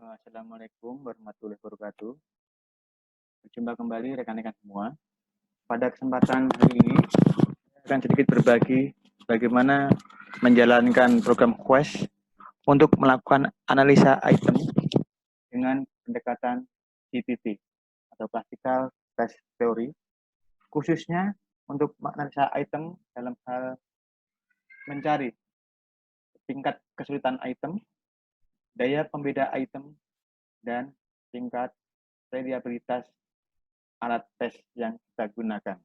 Assalamualaikum warahmatullahi wabarakatuh. Berjumpa kembali rekan-rekan semua. Pada kesempatan hari ini, saya akan sedikit berbagi bagaimana menjalankan program Quest untuk melakukan analisa item dengan pendekatan CPP atau Classical Test Theory, khususnya untuk menganalisa item dalam hal mencari tingkat kesulitan item, daya pembeda item, dan tingkat reliabilitas alat tes yang kita gunakan.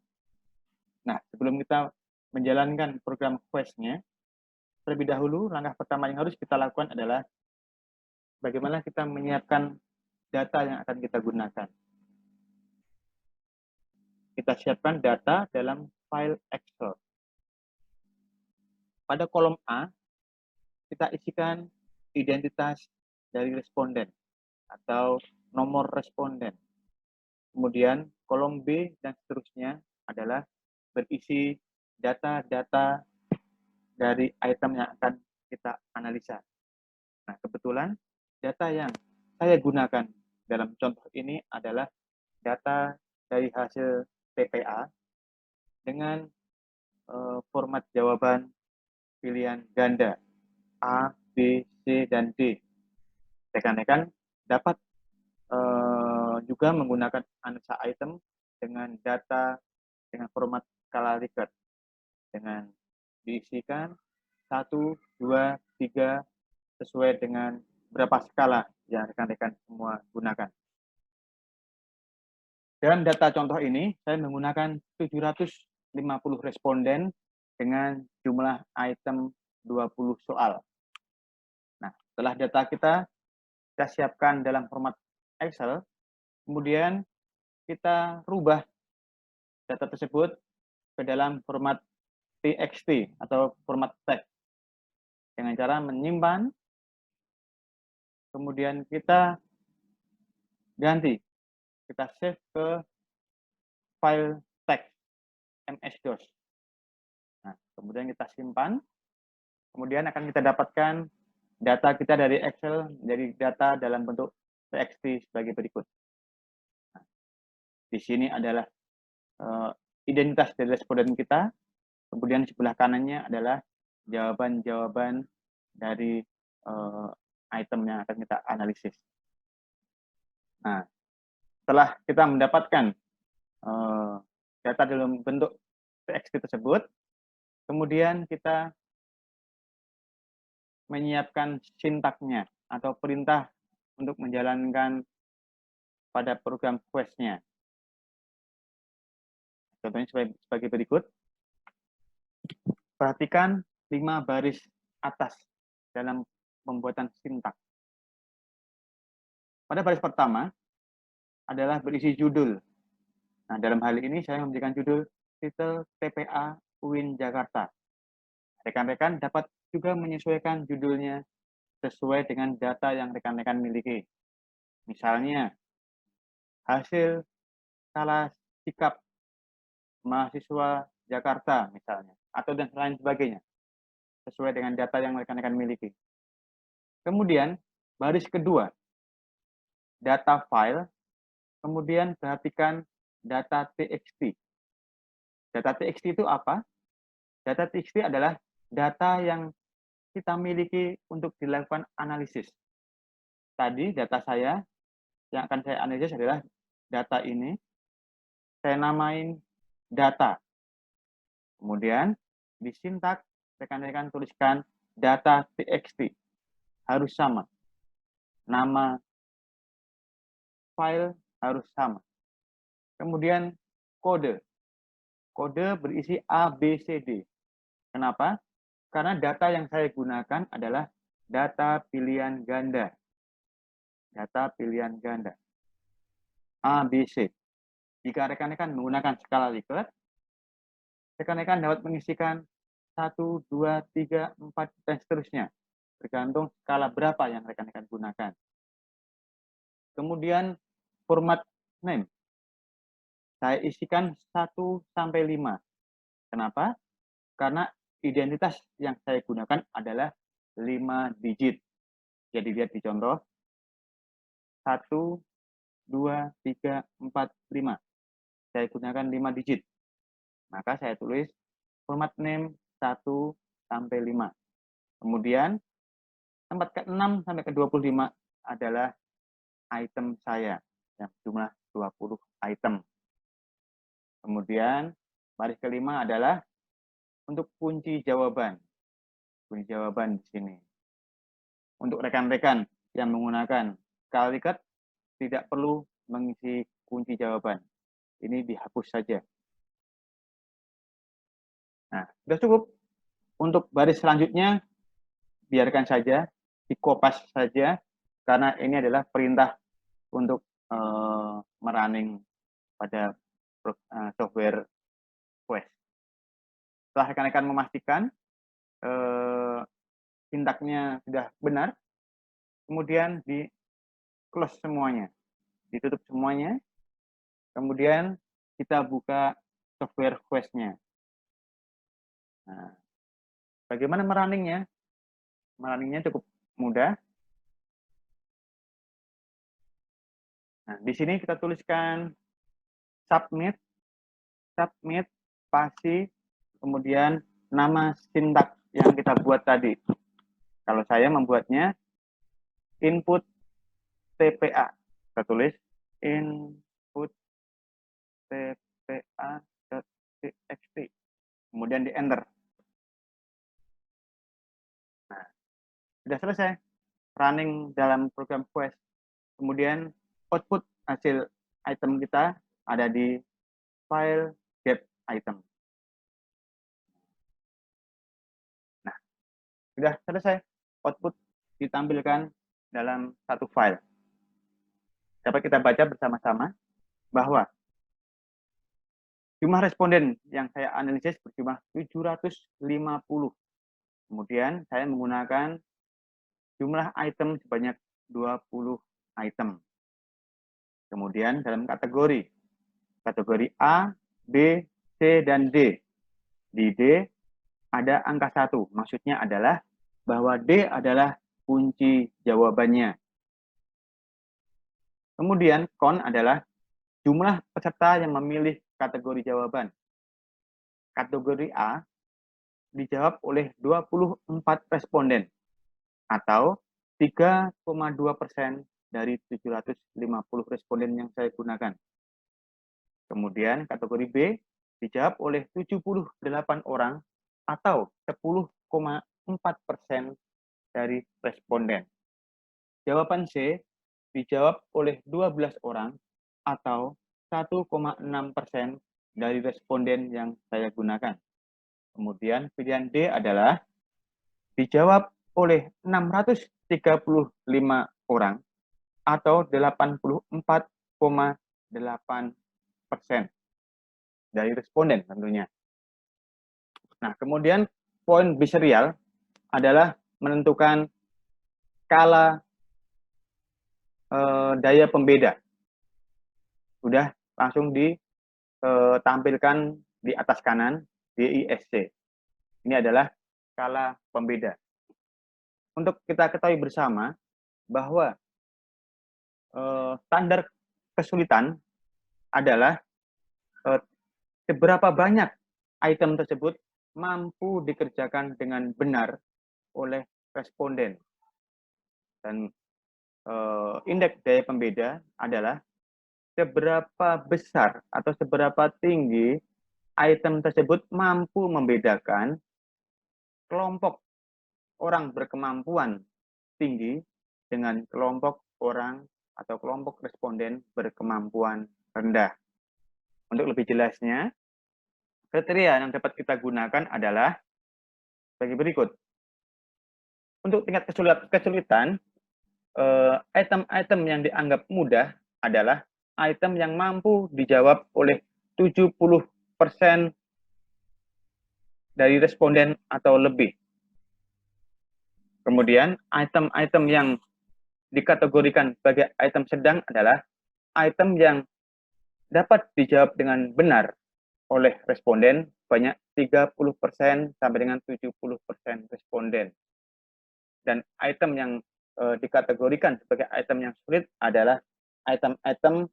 Nah, sebelum kita menjalankan program Quest-nya, terlebih dahulu langkah pertama yang harus kita lakukan adalah bagaimana kita menyiapkan data yang akan kita gunakan. Kita siapkan data dalam file Excel. Pada kolom A, kita isikan identitas dari responden atau nomor responden. Kemudian kolom B dan seterusnya adalah berisi data-data dari item yang akan kita analisa. Nah, kebetulan data yang saya gunakan dalam contoh ini adalah data dari hasil TPA dengan format jawaban pilihan ganda A, B, C, dan D. Rekan-rekan dapat juga menggunakan analisa item dengan data dengan format skala Likert dengan diisikan 1, 2, 3 sesuai dengan berapa skala yang rekan-rekan semua gunakan. Dalam data contoh ini, saya menggunakan 750 responden dengan jumlah item 20 soal. Nah, setelah data kita siapkan dalam format Excel, kemudian kita rubah data tersebut ke dalam format TXT atau format teks dengan cara menyimpan, kemudian kita ganti, kita save ke file teks MS-DOS. Nah, kemudian kita simpan, kemudian akan kita dapatkan data kita dari Excel dari data dalam bentuk TXT sebagai berikut. Nah, di sini adalah identitas dari responden kita, kemudian sebelah kanannya adalah jawaban-jawaban dari item yang akan kita analisis. Nah, setelah kita mendapatkan data dalam bentuk TXT tersebut, kemudian kita menyiapkan sintaknya atau perintah untuk menjalankan pada program Quest-nya. Contohnya sebagai berikut. Perhatikan 5 baris atas dalam pembuatan sintak. Pada baris pertama adalah berisi judul. Nah, dalam hal ini saya memberikan judul titel TPA UIN Jakarta. Rekan-rekan dapat juga menyesuaikan judulnya sesuai dengan data yang rekan-rekan miliki. Misalnya, hasil skala sikap mahasiswa Jakarta misalnya, atau dan lain sebagainya, sesuai dengan data yang rekan-rekan miliki. Kemudian, baris kedua, data file, kemudian perhatikan data TXT. Data TXT itu apa? Data TXT adalah data yang kita miliki untuk dilakukan analisis. Tadi data saya yang akan saya analisis adalah data ini. Saya namain data. Kemudian di sintak rekan-rekan tuliskan data TXT. Harus sama. Nama file harus sama. Kemudian kode. Kode berisi A, B, C, D. Kenapa? Karena data yang saya gunakan adalah data pilihan ganda. Data pilihan ganda. A, B, C. Jika rekan-rekan menggunakan skala Likert, rekan-rekan dapat mengisikan 1, 2, 3, 4, dan seterusnya. Tergantung skala berapa yang rekan-rekan gunakan. Kemudian format name. Saya isikan 1 sampai 5. Kenapa? Karena identitas yang saya gunakan adalah 5 digit. Jadi lihat di contoh. 1, 2, 3, 4, 5. Saya gunakan 5 digit. Maka saya tulis format name 1 sampai 5. Kemudian tempat ke-6 sampai ke-25 adalah item saya yang jumlah 20 item. Kemudian baris kelima adalah untuk kunci jawaban. Kunci jawaban di sini. Untuk rekan-rekan yang menggunakan skala Likert tidak perlu mengisi kunci jawaban. Ini dihapus saja. Nah, sudah cukup. Untuk baris selanjutnya, biarkan saja, dikopas saja, karena ini adalah perintah untuk merunning pada software Quest. Setelah rekan-rekan memastikan sintaknya sudah benar, kemudian di close semuanya, ditutup semuanya, kemudian kita buka software Quest-nya. Nah, bagaimana merunningnya? Merunningnya cukup mudah. Nah, di sini kita tuliskan submit, spasi, kemudian nama sintak yang kita buat tadi. Kalau saya membuatnya input TPA. Kita tulis input TPA.txt. Kemudian di enter. Nah, sudah selesai running dalam program Quest. Kemudian output hasil item kita ada di file get item. Nah, sudah selesai. Output ditampilkan dalam satu file. Dapat kita baca bersama-sama bahwa jumlah responden yang saya analisis berjumlah 750. Kemudian saya menggunakan jumlah item sebanyak 20 item. Kemudian dalam kategori A, B, C, dan D. Di D ada angka 1. Maksudnya adalah bahwa D adalah kunci jawabannya. Kemudian CON adalah jumlah peserta yang memilih kategori jawaban. Kategori A dijawab oleh 24 responden atau 3,2% dari 750 responden yang saya gunakan. Kemudian kategori B dijawab oleh 78 orang atau 10,4% dari responden. Jawaban C dijawab oleh 12 orang atau 1,6% dari responden yang saya gunakan. Kemudian pilihan D adalah dijawab oleh 635 orang atau 84,8% dari responden tentunya. Nah, kemudian poin biserial adalah menentukan skala daya pembeda. Sudah langsung ditampilkan di atas kanan DISC. Ini adalah skala pembeda. Untuk kita ketahui bersama bahwa standar kesulitan adalah seberapa banyak item tersebut mampu dikerjakan dengan benar oleh responden. Dan indeks daya pembeda adalah seberapa besar atau seberapa tinggi item tersebut mampu membedakan kelompok orang berkemampuan tinggi dengan kelompok orang atau kelompok responden berkemampuan rendah. Untuk lebih jelasnya, kriteria yang dapat kita gunakan adalah sebagai berikut. Untuk tingkat kesulitan, item-item yang dianggap mudah adalah item yang mampu dijawab oleh 70% dari responden atau lebih. Kemudian, item-item yang dikategorikan sebagai item sedang adalah item yang dapat dijawab dengan benar oleh responden banyak 30% sampai dengan 70% responden. Dan item yang dikategorikan sebagai item yang sulit adalah item-item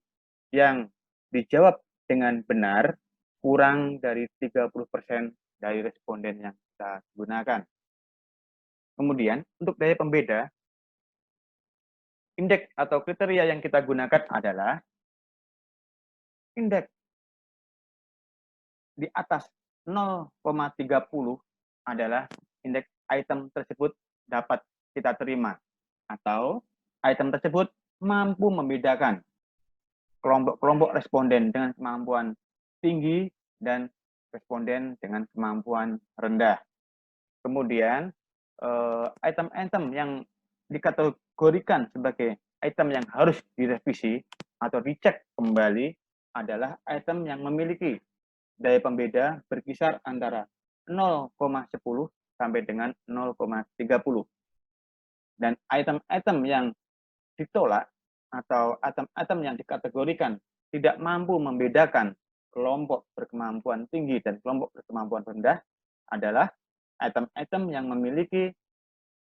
yang dijawab dengan benar kurang dari 30% dari responden yang kita gunakan. Kemudian, untuk daya pembeda, indeks atau kriteria yang kita gunakan adalah indeks di atas 0,30 adalah indeks item tersebut dapat kita terima, atau item tersebut mampu membedakan kelompok-kelompok responden dengan kemampuan tinggi dan responden dengan kemampuan rendah. Kemudian, item-item yang dikategorikan sebagai item yang harus direvisi atau dicek kembali adalah item yang memiliki daya pembeda berkisar antara 0,10 sampai dengan 0,30. Dan item-item yang ditolak atau item-item yang dikategorikan tidak mampu membedakan kelompok berkemampuan tinggi dan kelompok berkemampuan rendah adalah item-item yang memiliki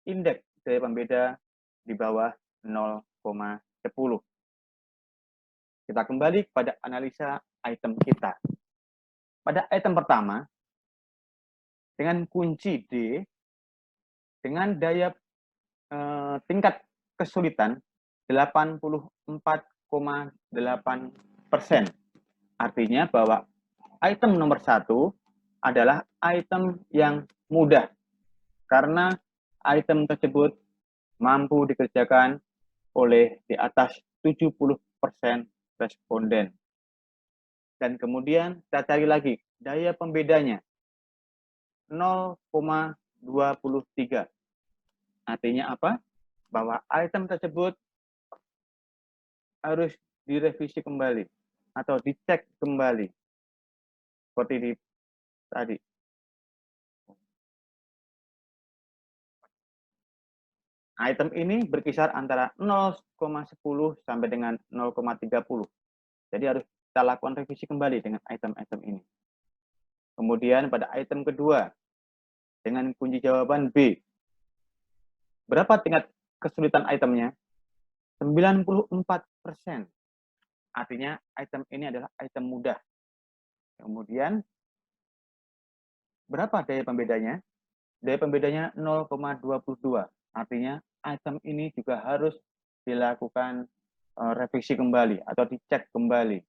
indeks daya pembeda di bawah 0,10. Kita kembali kepada analisa item kita. Pada item pertama, dengan kunci D, dengan daya tingkat kesulitan 84,8%. Artinya bahwa item nomor 1 adalah item yang mudah, karena item tersebut mampu dikerjakan oleh di atas 70% responden. Dan kemudian kita cari lagi daya pembedanya 0,23. Artinya apa? Bahwa item tersebut harus direvisi kembali atau dicek kembali seperti di tadi. Item ini berkisar antara 0,10 sampai dengan 0,30. Jadi harus kita lakukan revisi kembali dengan item-item ini. Kemudian pada item kedua, dengan kunci jawaban B. Berapa tingkat kesulitan itemnya? 94%. Artinya item ini adalah item mudah. Kemudian, berapa daya pembedanya? Daya pembedanya 0,22. Artinya item ini juga harus dilakukan revisi kembali atau dicek kembali.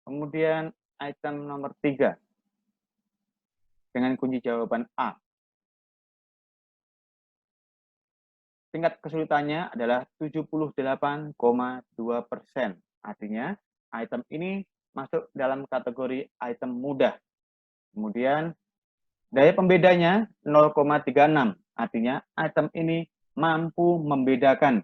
Kemudian item nomor 3 dengan kunci jawaban A. Tingkat kesulitannya adalah 78,2%. Artinya item ini masuk dalam kategori item mudah. Kemudian daya pembedanya 0,36. Artinya item ini mampu membedakan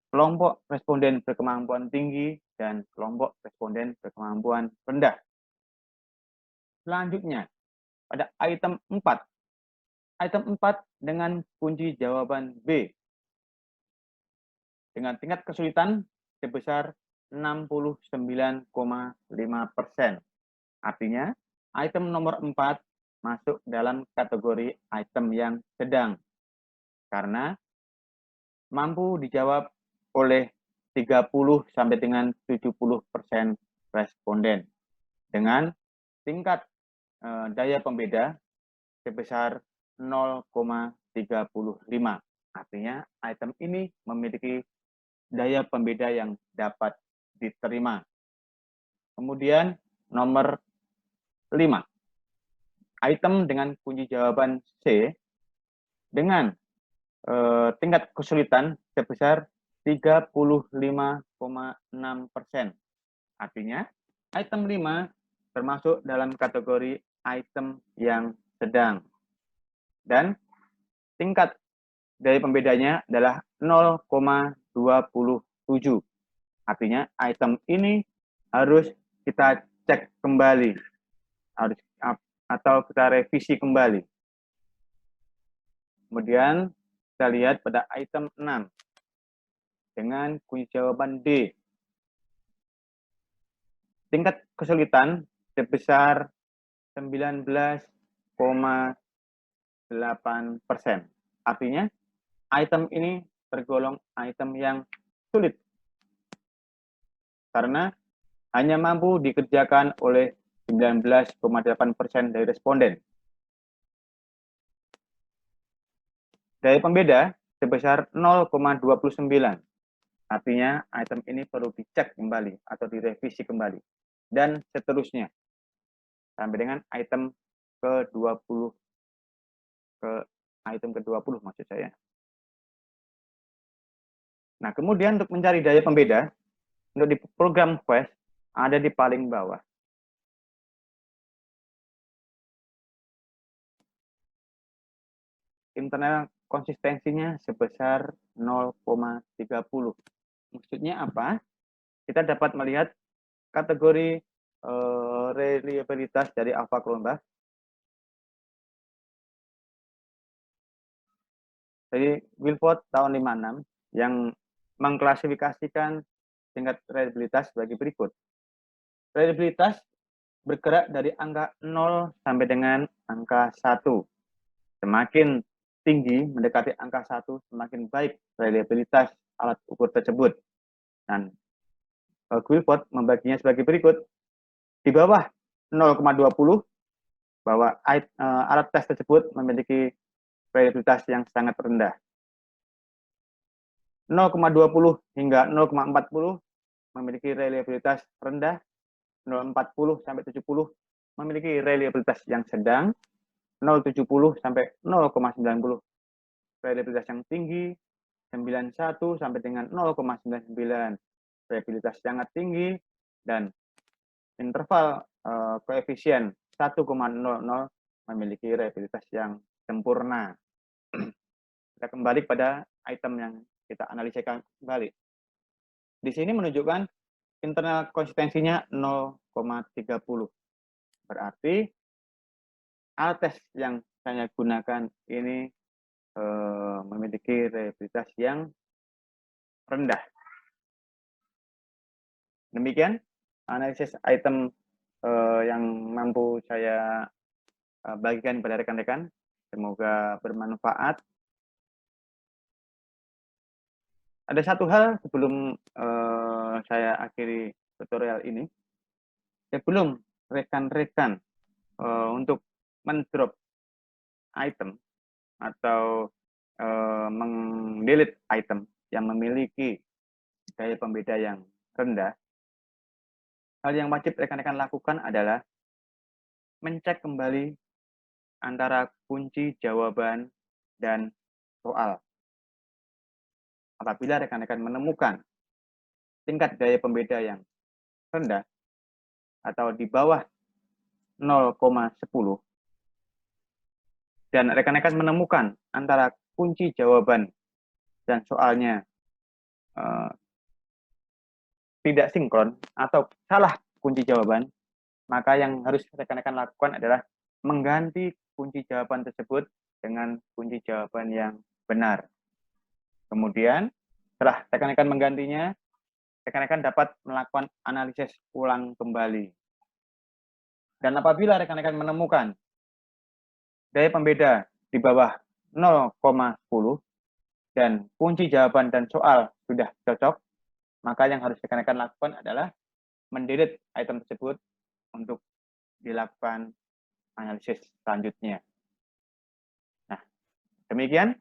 kelompok responden berkemampuan tinggi dan kelompok responden berkemampuan rendah. Selanjutnya, pada item 4. Item 4 dengan kunci jawaban B. Dengan tingkat kesulitan sebesar 69,5%. Artinya, item nomor 4 masuk dalam kategori item yang sedang, karena mampu dijawab oleh 30 sampai dengan 70% responden dengan tingkat daya pembeda sebesar 0,35. Artinya item ini memiliki daya pembeda yang dapat diterima. Kemudian nomor 5. Item dengan kunci jawaban C dengan tingkat kesulitan sebesar 35,6%. Artinya, item 5 termasuk dalam kategori item yang sedang. Dan tingkat daya pembedanya adalah 0,27. Artinya, item ini harus kita cek kembali, atau kita revisi kembali. Kemudian kita lihat pada item 6 dengan kunci jawaban D. Tingkat kesulitan sebesar 19,8%. Artinya item ini tergolong item yang sulit karena hanya mampu dikerjakan oleh 19,8% dari responden. Daya pembeda sebesar 0,29. Artinya item ini perlu dicek kembali atau direvisi kembali. Dan seterusnya. Sampai dengan item ke-20 ke-20 maksud saya. Nah, kemudian untuk mencari daya pembeda, untuk di program quest ada di paling bawah. Internal konsistensinya sebesar 0,30. Maksudnya apa? Kita dapat melihat kategori reliabilitas dari Alpha Chromebus. Jadi Wilford tahun 56 yang mengklasifikasikan tingkat reliabilitas sebagai berikut. Reliabilitas bergerak dari angka 0 sampai dengan angka 1. Semakin tinggi mendekati angka 1, semakin baik reliabilitas alat ukur tersebut. Dan Guilford membaginya sebagai berikut. Di bawah 0,20, bahwa alat tes tersebut memiliki reliabilitas yang sangat rendah. 0,20 hingga 0,40 memiliki reliabilitas rendah. 0,40 sampai 70 memiliki reliabilitas yang sedang. 0,70 sampai 0,90 reliabilitas yang tinggi. 91 sampai dengan 0,99 reliabilitas sangat tinggi, dan interval koefisien 1,00 memiliki reliabilitas yang sempurna. Kita kembali pada item yang kita analisakan kembali. Di sini menunjukkan internal konsistensinya 0,30. Berarti alat tes yang saya gunakan ini memiliki reliabilitas yang rendah. Demikian analisis item yang mampu saya bagikan pada rekan-rekan. Semoga bermanfaat. Ada satu hal sebelum saya akhiri tutorial ini. Sebelum rekan-rekan untuk mendrop item atau mendelete item yang memiliki daya pembeda yang rendah, hal yang wajib rekan-rekan lakukan adalah mencek kembali antara kunci jawaban dan soal. Apabila rekan-rekan menemukan tingkat daya pembeda yang rendah atau di bawah 0,10, dan rekan-rekan menemukan antara kunci jawaban dan soalnya tidak sinkron atau salah kunci jawaban, maka yang harus rekan-rekan lakukan adalah mengganti kunci jawaban tersebut dengan kunci jawaban yang benar. Kemudian setelah rekan-rekan menggantinya, rekan-rekan dapat melakukan analisis ulang kembali. Dan apabila rekan-rekan menemukan daya pembeda di bawah 0,10 dan kunci jawaban dan soal sudah cocok, maka yang harus rekan-rekan lakukan adalah mendelete item tersebut untuk dilakukan analisis selanjutnya. Nah, demikian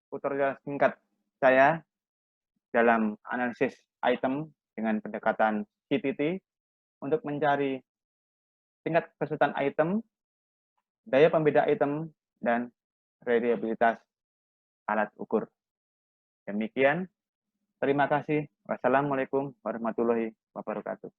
tutorial singkat saya dalam analisis item dengan pendekatan CTT untuk mencari tingkat kesulitan item, daya pembeda item, dan reliabilitas alat ukur. Demikian, terima kasih. Wassalamualaikum warahmatullahi wabarakatuh.